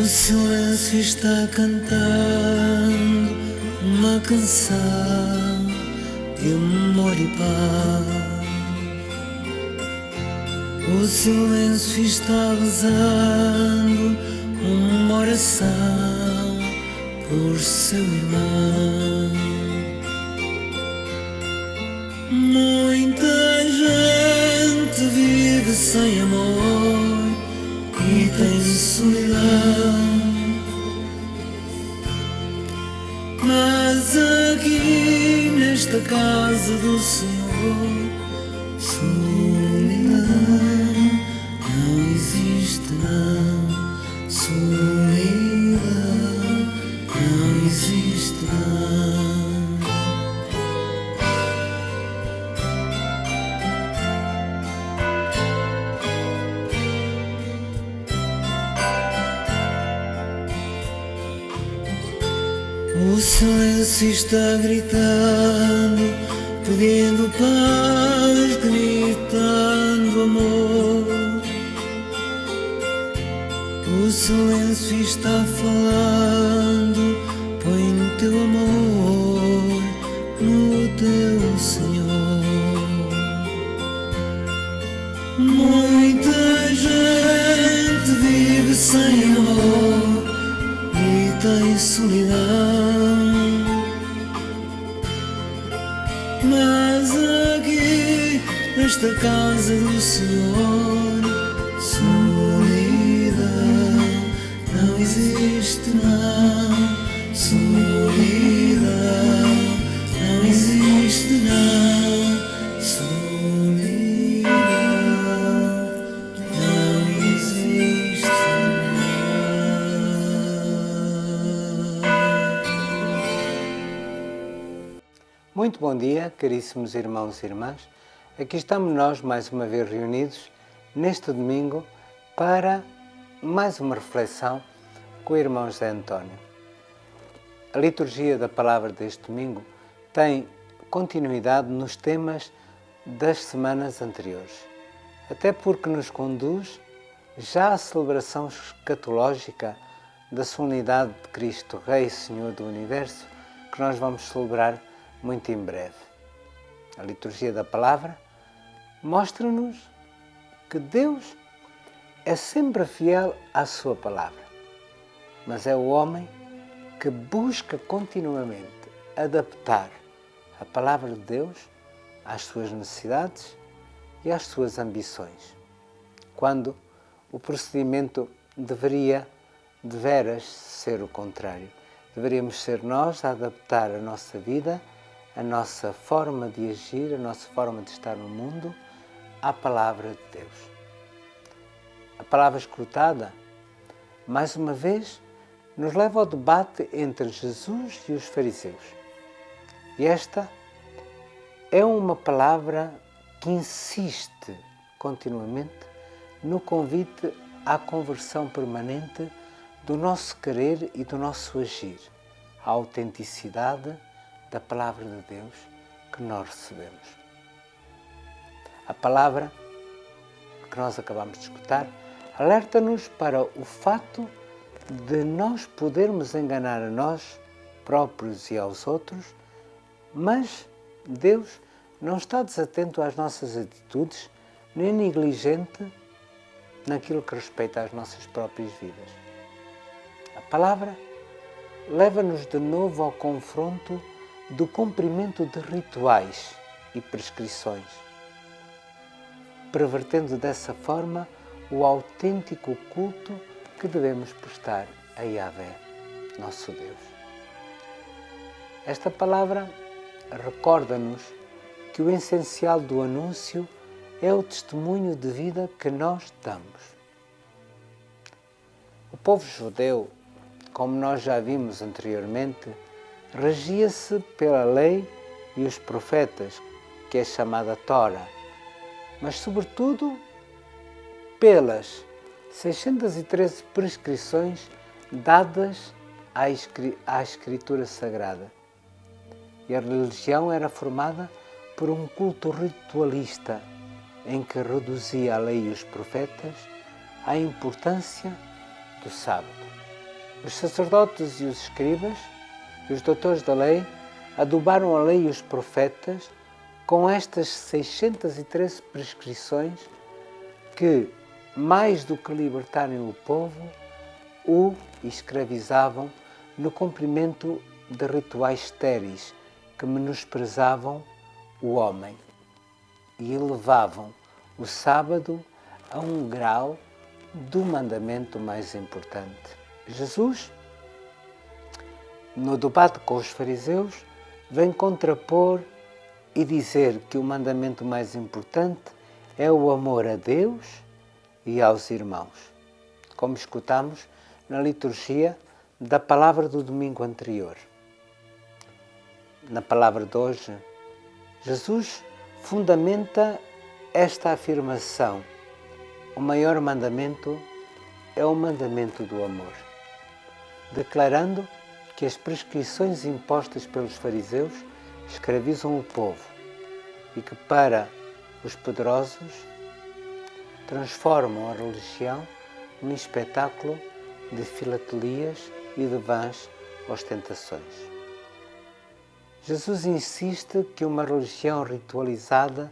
O silêncio está cantando uma canção de amor e paz. O silêncio está rezando uma oração por seu irmão. Muita gente vive sem amor e tem solidão, mas aqui nesta casa do Senhor, solidão não existe não, solidão não existe não. O silêncio está gritando, pedindo paz, gritando amor. O silêncio está falando, põe teu amor no teu Senhor. Muita gente vive sem amor e tem solidão, mas aqui nesta casa do Senhor, solidão não existe não, solidão não existe não, solidão não existe não. Muito bom dia, caríssimos irmãos e irmãs. Aqui estamos nós mais uma vez reunidos neste domingo para mais uma reflexão com o irmão José António. A liturgia da palavra deste domingo tem continuidade nos temas das semanas anteriores, até porque nos conduz já à celebração escatológica da solenidade de Cristo Rei e Senhor do Universo, que nós vamos celebrar muito em breve. A liturgia da palavra mostra-nos que Deus é sempre fiel à sua palavra, mas é o homem que busca continuamente adaptar a palavra de Deus às suas necessidades e às suas ambições, quando o procedimento deveria de veras ser o contrário. Deveríamos ser nós a adaptar a nossa vida, a nossa forma de agir, a nossa forma de estar no mundo, à palavra de Deus. A palavra escrutada, mais uma vez, nos leva ao debate entre Jesus e os fariseus. E esta é uma palavra que insiste continuamente no convite à conversão permanente do nosso querer e do nosso agir, à autenticidade da palavra de Deus que nós recebemos. A palavra que nós acabamos de escutar alerta-nos para o fato de nós podermos enganar a nós próprios e aos outros, mas Deus não está desatento às nossas atitudes, nem negligente naquilo que respeita às nossas próprias vidas. A palavra leva-nos de novo ao confronto do cumprimento de rituais e prescrições, pervertendo dessa forma o autêntico culto que devemos prestar a Yahvé, nosso Deus. Esta palavra recorda-nos que o essencial do anúncio é o testemunho de vida que nós damos. O povo judeu, como nós já vimos anteriormente, regia-se pela lei e os profetas, que é chamada Tora, mas sobretudo pelas 613 prescrições dadas à Escritura Sagrada. E a religião era formada por um culto ritualista em que reduzia a lei e os profetas à importância do sábado. Os sacerdotes e os escribas e os doutores da lei adubaram a lei e os profetas com estas 613 prescrições que, mais do que libertarem o povo, o escravizavam no cumprimento de rituais estéreis que menosprezavam o homem e elevavam o sábado a um grau do mandamento mais importante. Jesus, no debate com os fariseus, vem contrapor e dizer que o mandamento mais importante é o amor a Deus e aos irmãos, como escutamos na liturgia da palavra do domingo anterior. Na palavra de hoje, Jesus fundamenta esta afirmação: o maior mandamento é o mandamento do amor, declarando que as prescrições impostas pelos fariseus escravizam o povo e que, para os poderosos, transformam a religião num espetáculo de filatelias e de vãs ostentações. Jesus insiste que uma religião ritualizada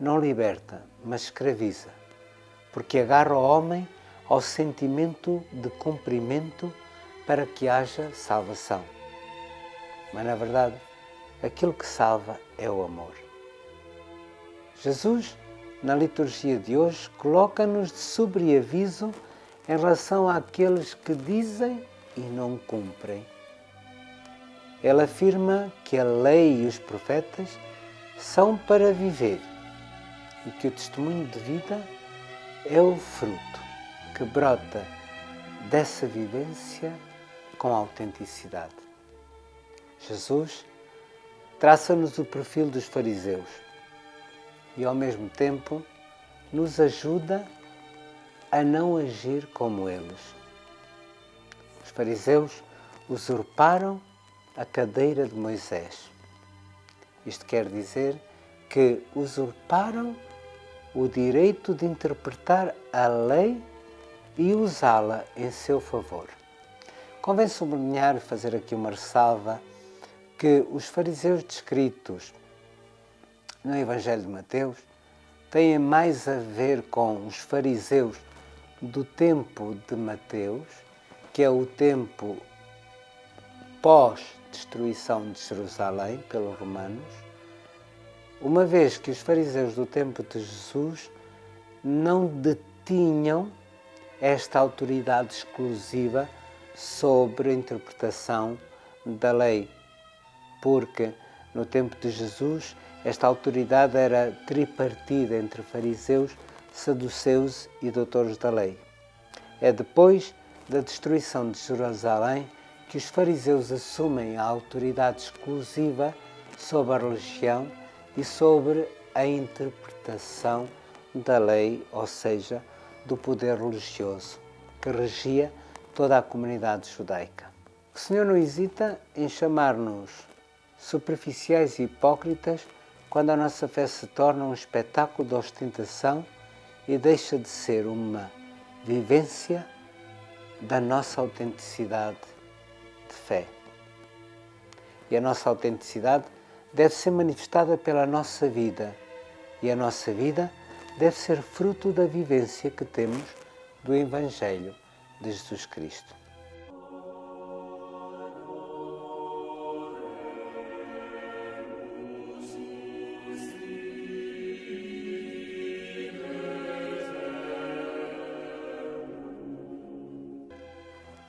não liberta, mas escraviza, porque agarra o homem ao sentimento de cumprimento para que haja salvação. Mas, na verdade, aquilo que salva é o amor. Jesus, na liturgia de hoje, coloca-nos de sobreaviso em relação àqueles que dizem e não cumprem. Ele afirma que a lei e os profetas são para viver e que o testemunho de vida é o fruto que brota dessa vivência com autenticidade. Jesus traça-nos o perfil dos fariseus e, ao mesmo tempo, nos ajuda a não agir como eles. Os fariseus usurparam a cadeira de Moisés. Isto quer dizer que usurparam o direito de interpretar a lei e usá-la em seu favor. Convém sublinhar e fazer aqui uma ressalva que os fariseus descritos no Evangelho de Mateus têm mais a ver com os fariseus do tempo de Mateus, que é o tempo pós-destruição de Jerusalém pelos romanos, uma vez que os fariseus do tempo de Jesus não detinham esta autoridade exclusiva sobre a interpretação da lei, porque no tempo de Jesus esta autoridade era tripartida entre fariseus, saduceus e doutores da lei. É depois da destruição de Jerusalém que os fariseus assumem a autoridade exclusiva sobre a religião e sobre a interpretação da lei, ou seja, do poder religioso, que regia toda a comunidade judaica. O Senhor não hesita em chamar-nos superficiais e hipócritas quando a nossa fé se torna um espetáculo de ostentação e deixa de ser uma vivência da nossa autenticidade de fé. E a nossa autenticidade deve ser manifestada pela nossa vida, e a nossa vida deve ser fruto da vivência que temos do Evangelho de Jesus Cristo.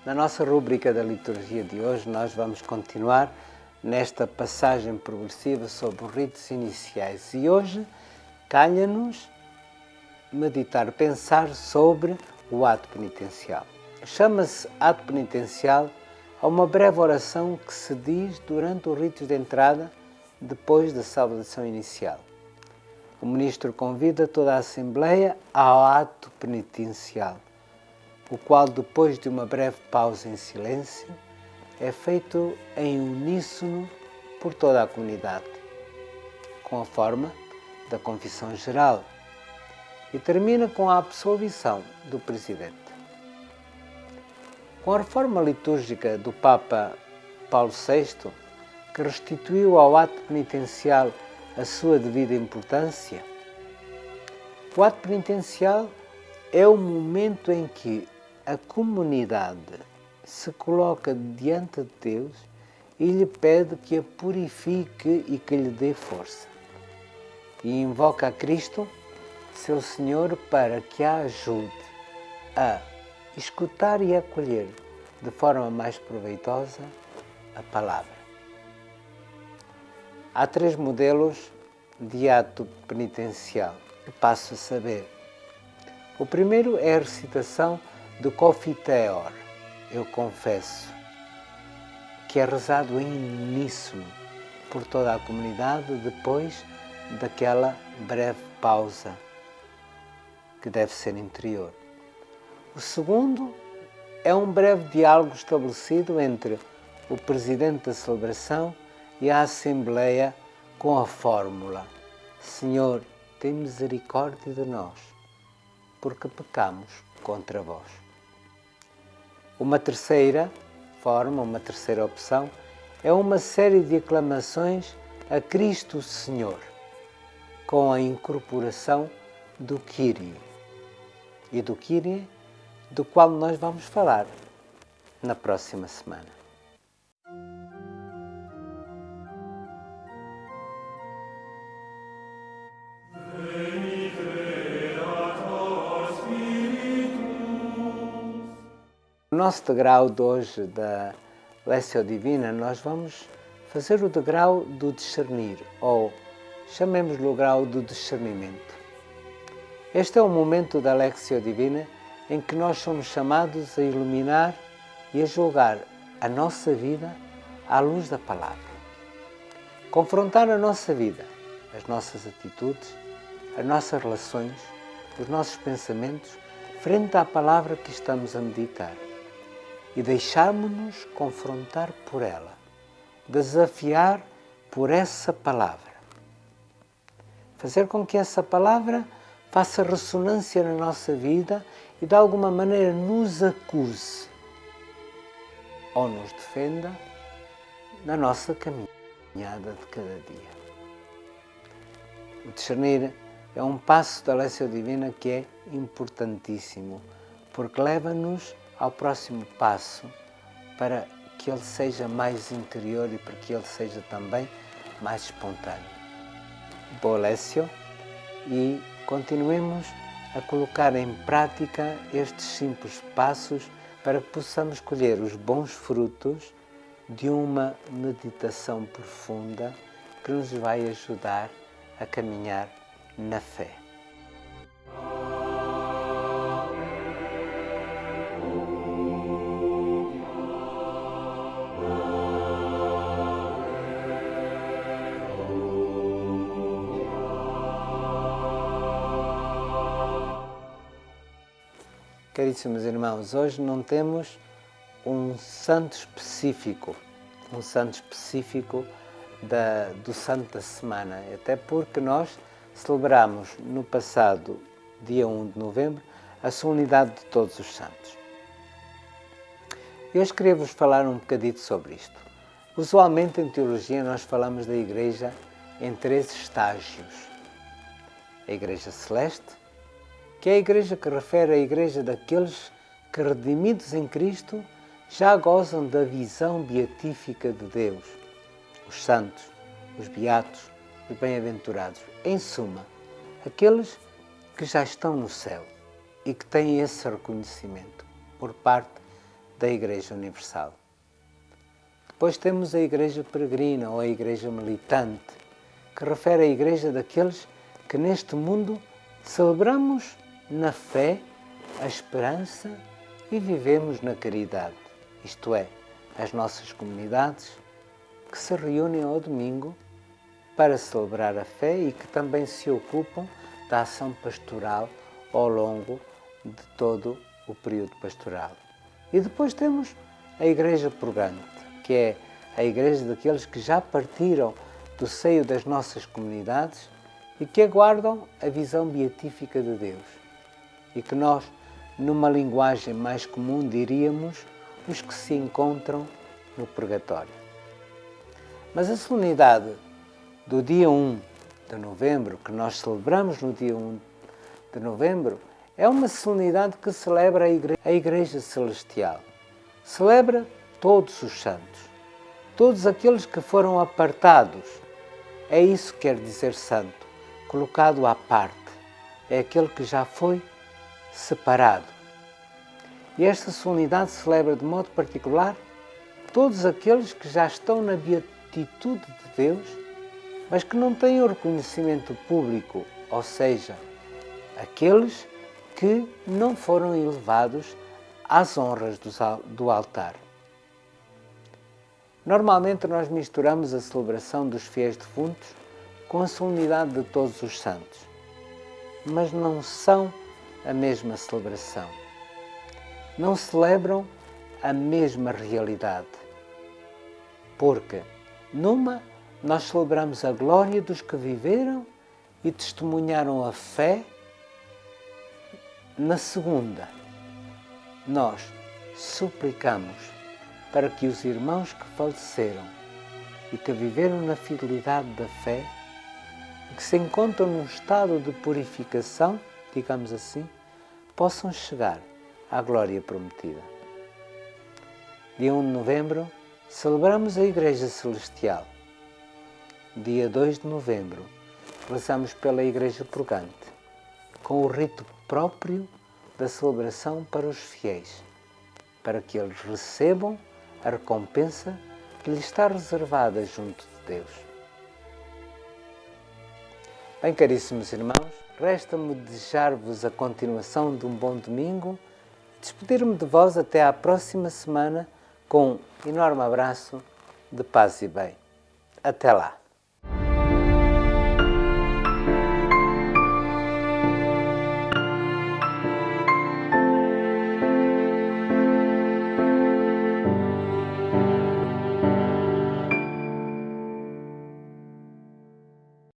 Na nossa rúbrica da liturgia de hoje, nós vamos continuar nesta passagem progressiva sobre os ritos iniciais. E hoje, calha-nos meditar, pensar sobre o ato penitencial. Chama-se ato penitencial a uma breve oração que se diz durante o rito de entrada, depois da saudação inicial. O ministro convida toda a Assembleia ao ato penitencial, o qual, depois de uma breve pausa em silêncio, é feito em uníssono por toda a comunidade, com a forma da confissão geral, e termina com a absolvição do presidente. Com a reforma litúrgica do Papa Paulo VI, que restituiu ao ato penitencial a sua devida importância, o ato penitencial é o momento em que a comunidade se coloca diante de Deus e lhe pede que a purifique e que lhe dê força. E invoca a Cristo, seu Senhor, para que a ajude a escutar e acolher de forma mais proveitosa a palavra. Há 3 modelos de ato penitencial que passo a saber. O primeiro é a recitação do Confiteor, eu confesso, que é rezado em uníssono por toda a comunidade depois daquela breve pausa que deve ser interior. O segundo é um breve diálogo estabelecido entre o presidente da celebração e a Assembleia com a fórmula: Senhor, tem misericórdia de nós, porque pecamos contra vós. Uma terceira forma, uma terceira opção, é uma série de aclamações a Cristo Senhor, com a incorporação do Kyrie. E do Kyrie, do qual nós vamos falar na próxima semana. No nosso degrau de hoje da Lécio Divina, nós vamos fazer o degrau do discernir, ou chamemos-lhe o grau do discernimento. Este é o momento da Lécio Divina em que nós somos chamados a iluminar e a julgar a nossa vida à luz da palavra. Confrontar a nossa vida, as nossas atitudes, as nossas relações, os nossos pensamentos, frente à palavra que estamos a meditar. E deixarmos-nos confrontar por ela, desafiar por essa palavra. Fazer com que essa palavra faça ressonância na nossa vida e de alguma maneira nos acuse ou nos defenda na nossa caminhada de cada dia. O discernir é um passo da Lécio Divina que é importantíssimo, porque leva-nos ao próximo passo para que ele seja mais interior e para que ele seja também mais espontâneo. Boa Lécio, e continuemos a colocar em prática estes simples passos para que possamos colher os bons frutos de uma meditação profunda que nos vai ajudar a caminhar na fé. Caríssimos irmãos, hoje não temos um santo específico do santo da semana, até porque nós celebramos no passado, dia 1 de novembro, a solenidade de todos os santos. E hoje queria-vos falar um bocadinho sobre isto. Usualmente em teologia nós falamos da Igreja em 3 estágios. A Igreja Celeste, que é a Igreja que refere à Igreja daqueles que, redimidos em Cristo, já gozam da visão beatífica de Deus. Os santos, os beatos, os bem-aventurados. Em suma, aqueles que já estão no céu e que têm esse reconhecimento por parte da Igreja Universal. Depois temos a Igreja Peregrina ou a Igreja Militante, que refere à Igreja daqueles que neste mundo celebramos na fé, a esperança e vivemos na caridade, isto é, as nossas comunidades que se reúnem ao domingo para celebrar a fé e que também se ocupam da ação pastoral ao longo de todo o período pastoral. E depois temos a Igreja Purgante, que é a Igreja daqueles que já partiram do seio das nossas comunidades e que aguardam a visão beatífica de Deus. E que nós, numa linguagem mais comum, diríamos os que se encontram no purgatório. Mas a solenidade do dia 1 de novembro, que nós celebramos no dia 1 de novembro, é uma solenidade que celebra a Igreja Celestial. Celebra todos os santos, todos aqueles que foram apartados. É isso que quer dizer santo, colocado à parte. É aquele que já foi separado. E esta solenidade celebra de modo particular todos aqueles que já estão na beatitude de Deus, mas que não têm o reconhecimento público, ou seja, aqueles que não foram elevados às honras do altar. Normalmente nós misturamos a celebração dos fiéis defuntos com a solenidade de todos os santos, mas não são a mesma celebração. Não celebram a mesma realidade, porque numa nós celebramos a glória dos que viveram e testemunharam a fé. Na segunda, nós suplicamos para que os irmãos que faleceram e que viveram na fidelidade da fé e que se encontram num estado de purificação, digamos assim, possam chegar à glória prometida. Dia 1 de novembro, celebramos a Igreja Celestial. Dia 2 de novembro, rezamos pela Igreja Purgante, com o rito próprio da celebração para os fiéis, para que eles recebam a recompensa que lhes está reservada junto de Deus. Bem, caríssimos irmãos, resta-me desejar-vos a continuação de um bom domingo, despedir-me de vós até à próxima semana com um enorme abraço de paz e bem. Até lá!